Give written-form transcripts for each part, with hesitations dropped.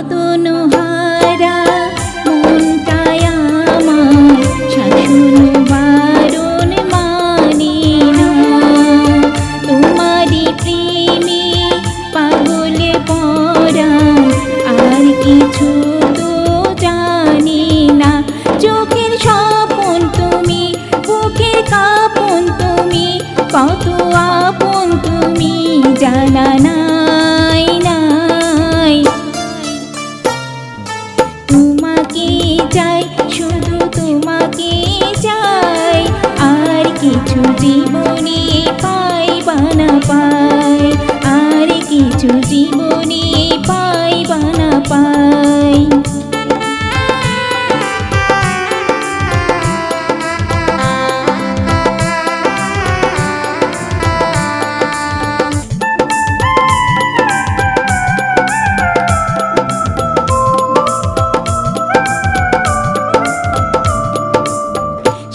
যতনহারা মনটায় আমার শাসন বারণ মানে না। তোমারই প্রেমে পাগলে পড়া, আর কিছু তো জানি না। চোখের স্বপন তুমি, বুকের কাঁপন তুমি, কত আপন তুমি জানা নাই নাই। তোমাকে চাই, শুধু তোমাকে চাই, আর কিছু জীবনে পাইবা না পাই, আর কিছু জীবনে পাইবা না পাই।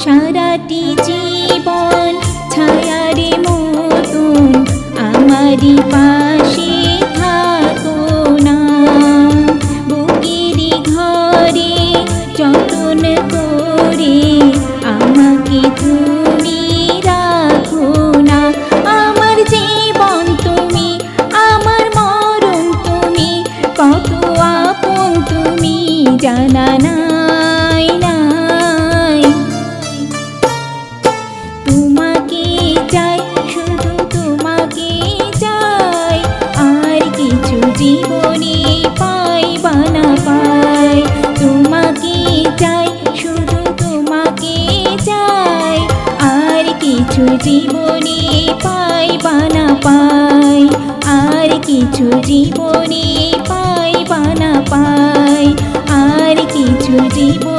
সারাটি জীবন ছায়ারে মতন আমারই পাশে থাকো না। বুকেরই ঘরে যতন করে আমাকে তুমি রাখো না। আমার জীবন তুমি, আমার মরণ তুমি, কত আপন তুমি জানা নাই নাই। তোমাকে চাই, শুধু তোমাকে চাই, আর কিছু জীবনে পাইবা না পাই। তোমাকে চাই, শুধু তোমাকে চাই, আর কিছু জীবনে পাইবা না পাই, আর কিছু জীবনে পাইবা না পাই, আর কিছু জীবনে